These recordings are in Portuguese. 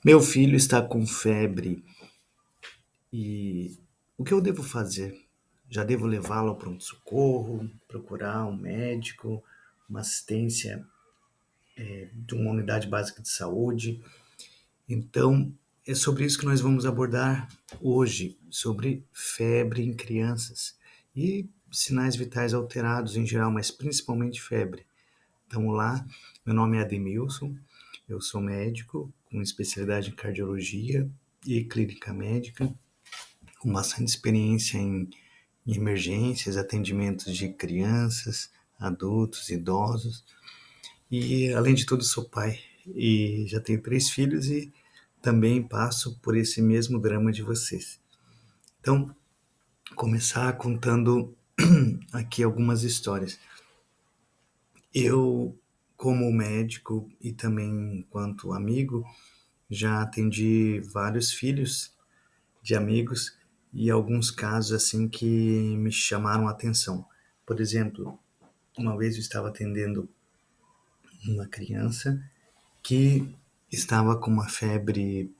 Meu filho está com febre e o que eu devo fazer? Já devo levá-lo ao pronto-socorro, procurar um médico, uma assistência de uma unidade básica de saúde? Então, é sobre isso que nós vamos abordar hoje, sobre febre em crianças e sinais vitais alterados em geral, mas principalmente febre. Então, lá, meu nome é Ademilson, eu sou médico com especialidade em cardiologia e clínica médica, com bastante experiência em emergências, atendimentos de crianças, adultos, idosos. E, além de tudo, sou pai e já tenho 3 filhos e também passo por esse mesmo drama de vocês. Então, começar contando aqui algumas histórias. Eu, como médico e também enquanto amigo, já atendi vários filhos de amigos e alguns casos assim que me chamaram a atenção. Por exemplo, uma vez eu estava atendendo uma criança que estava com uma febre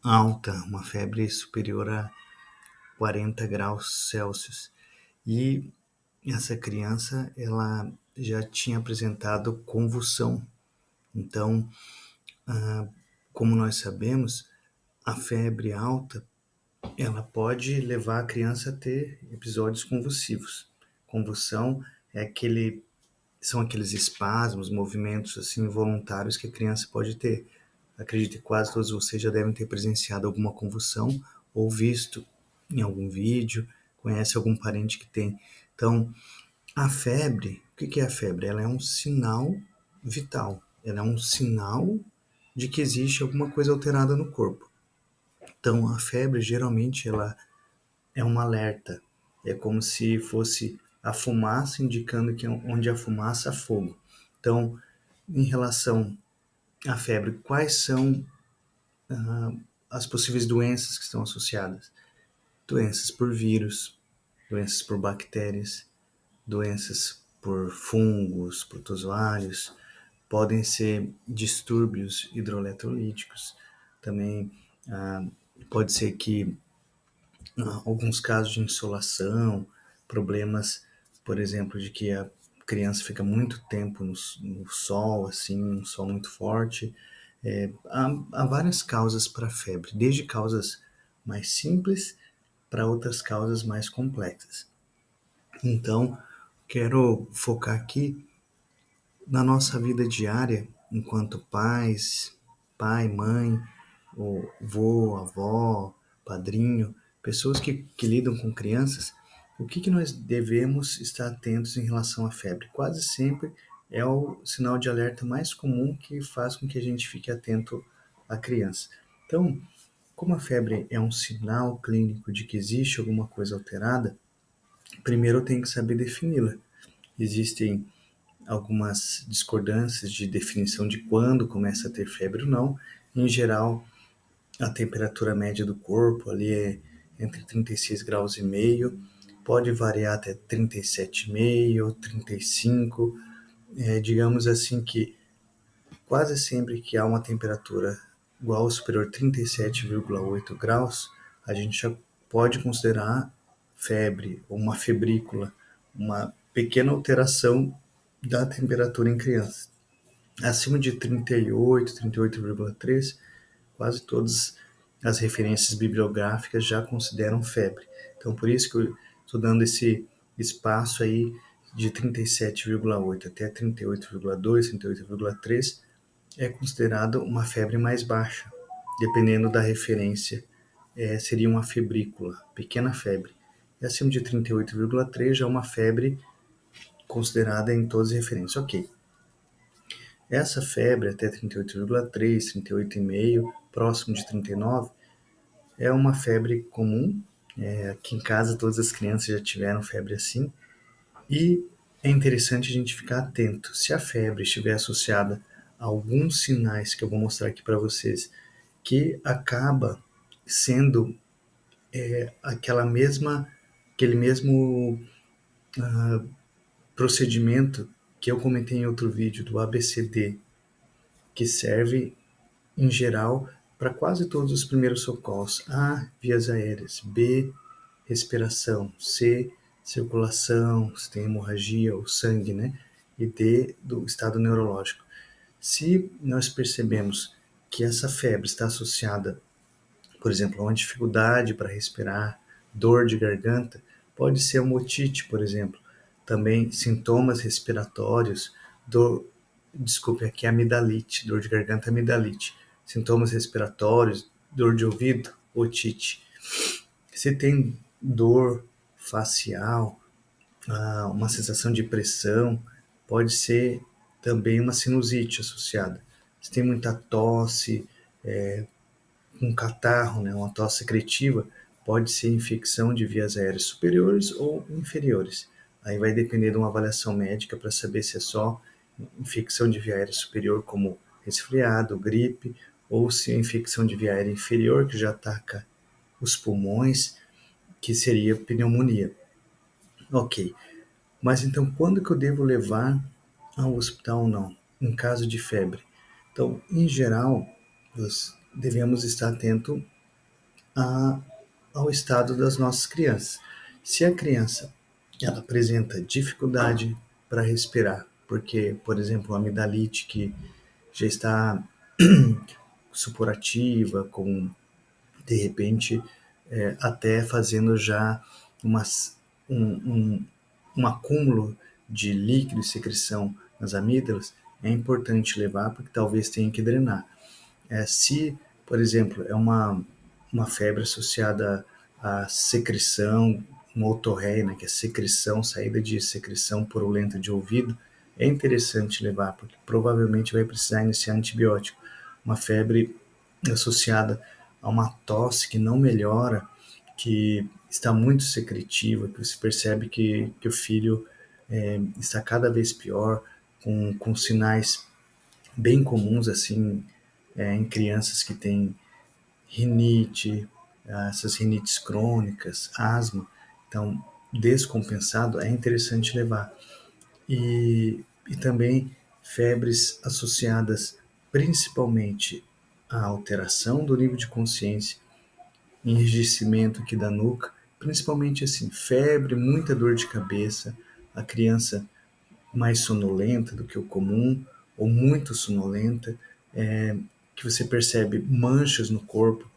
alta, uma febre superior a 40 graus Celsius. E essa criança, ela já tinha apresentado convulsão. Então, como nós sabemos, a febre alta, ela pode levar a criança a ter episódios convulsivos. Convulsão é são aqueles espasmos, movimentos assim involuntários que a criança pode ter. Acredito que quase todos vocês já devem ter presenciado alguma convulsão ou visto em algum vídeo, conhece algum parente que tem. Então, a febre, o que é a febre? Ela é um sinal vital, ela é um sinal de que existe alguma coisa alterada no corpo. Então, a febre geralmente ela é um alerta, é como se fosse a fumaça indicando que onde há fumaça há fogo. Então, em relação à febre, quais são as possíveis doenças que estão associadas? Doenças por vírus, doenças por bactérias, doenças por fungos, protozoários, podem ser distúrbios hidroeletrolíticos, também pode ser que alguns casos de insolação, problemas, por exemplo, de que a criança fica muito tempo no sol, assim, um sol muito forte. Há várias causas para a febre, desde causas mais simples para outras causas mais complexas. Então, quero focar aqui na nossa vida diária, enquanto pais, pai, mãe, ou vô, avó, padrinho, pessoas que lidam com crianças, o que nós devemos estar atentos em relação à febre? Quase sempre é o sinal de alerta mais comum que faz com que a gente fique atento à criança. Então, como a febre é um sinal clínico de que existe alguma coisa alterada, primeiro eu tenho que saber defini-la. Existem algumas discordâncias de definição de quando começa a ter febre ou não. Em geral, a temperatura média do corpo ali é entre 36 graus e meio, pode variar até 37,5, 35. Digamos assim que quase sempre que há uma temperatura igual ou superior a 37,8 graus, a gente já pode considerar febre ou uma febrícula, uma pequena alteração da temperatura em crianças. Acima de 38, 38,3, quase todas as referências bibliográficas já consideram febre. Então, por isso que eu estou dando esse espaço aí de 37,8 até 38,2, 38,3 é considerado uma febre mais baixa. Dependendo da referência, seria uma febrícula, pequena febre. E acima de 38,3 já é uma febre considerada em todas as referências. Ok. Essa febre até 38,3, 38,5, próximo de 39, é uma febre comum. Aqui em casa todas as crianças já tiveram febre assim. E é interessante a gente ficar atento. Se a febre estiver associada a alguns sinais que eu vou mostrar aqui para vocês, que acaba sendo aquele mesmo procedimento que eu comentei em outro vídeo do ABCD, que serve em geral para quase todos os primeiros socorros. A, vias aéreas. B, respiração. C, circulação, se tem hemorragia ou sangue, né? E D, do estado neurológico. Se nós percebemos que essa febre está associada, por exemplo, a uma dificuldade para respirar, dor de garganta, pode ser uma otite, por exemplo. Também sintomas respiratórios, desculpe, aqui é amidalite, dor de garganta, amidalite. Sintomas respiratórios, dor de ouvido, otite. Se tem dor facial, uma sensação de pressão, pode ser também uma sinusite associada. Se tem muita tosse, um catarro, né, uma tosse secretiva, pode ser infecção de vias aéreas superiores ou inferiores. Aí vai depender de uma avaliação médica para saber se é só infecção de via aérea superior, como resfriado, gripe, ou se é infecção de via aérea inferior, que já ataca os pulmões, que seria pneumonia. Ok, mas então quando que eu devo levar ao hospital ou não, em caso de febre? Então, em geral, nós devemos estar atento ao estado das nossas crianças. Se a criança ela apresenta dificuldade para respirar, porque, por exemplo, a amidalite que já está supurativa, com de repente até fazendo já um, um, um acúmulo de líquido e secreção nas amígdalas, é importante levar porque talvez tenha que drenar. Se, por exemplo, é uma febre associada à secreção, uma otorreia, né, que é secreção, saída de secreção purulenta de ouvido, é interessante levar, porque provavelmente vai precisar iniciar antibiótico. Uma febre associada a uma tosse que não melhora, que está muito secretiva, que você percebe que o filho está cada vez pior, com sinais bem comuns assim em crianças que têm rinite, essas rinites crônicas, asma. Então, descompensado é interessante levar. E também febres associadas principalmente à alteração do nível de consciência, enrijecimento aqui da nuca, principalmente assim, febre, muita dor de cabeça, a criança mais sonolenta do que o comum, ou muito sonolenta, que você percebe manchas no corpo,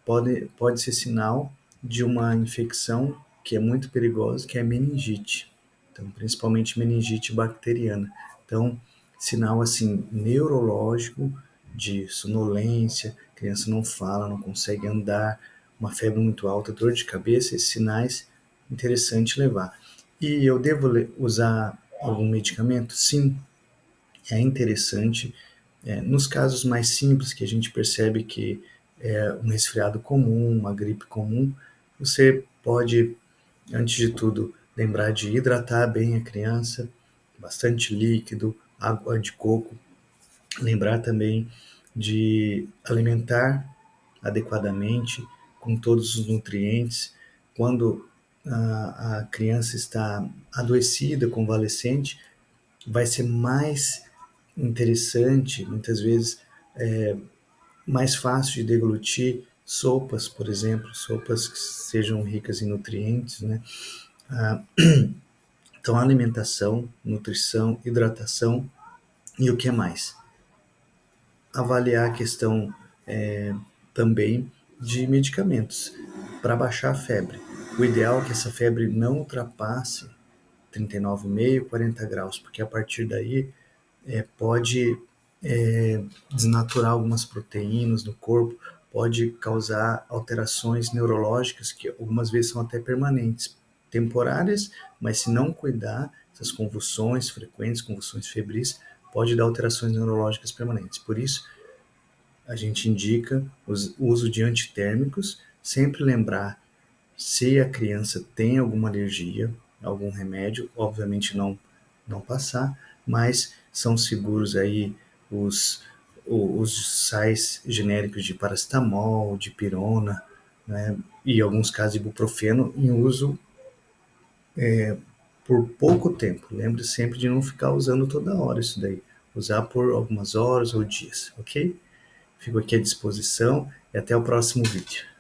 pode ser sinal de uma infecção que é muito perigosa, que é a meningite. Então, principalmente meningite bacteriana. Então, sinal assim neurológico de sonolência, criança não fala, não consegue andar, uma febre muito alta, dor de cabeça, esses sinais interessante levar. E eu devo usar algum medicamento? Sim, é interessante. Nos casos mais simples, que a gente percebe que é um resfriado comum, uma gripe comum, você pode, antes de tudo, lembrar de hidratar bem a criança, bastante líquido, água de coco. Lembrar também de alimentar adequadamente, com todos os nutrientes. Quando a criança está adoecida, convalescente, vai ser mais interessante, muitas vezes mais fácil de deglutir sopas, por exemplo, sopas que sejam ricas em nutrientes, né? Então, alimentação, nutrição, hidratação e o que mais? Avaliar a questão também de medicamentos para baixar a febre. O ideal é que essa febre não ultrapasse 39,5, 40 graus, porque a partir daí pode desnaturar algumas proteínas no corpo, pode causar alterações neurológicas que algumas vezes são até permanentes, temporárias, mas se não cuidar, essas convulsões frequentes, convulsões febris, pode dar alterações neurológicas permanentes. Por isso, a gente indica o uso de antitérmicos, sempre lembrar se a criança tem alguma alergia, algum remédio, obviamente não passar, mas são seguros aí os sais genéricos de paracetamol, de pirona, né, e alguns casos de ibuprofeno em uso por pouco tempo. Lembre sempre de não ficar usando toda hora isso daí. Usar por algumas horas ou dias, ok? Fico aqui à disposição e até o próximo vídeo.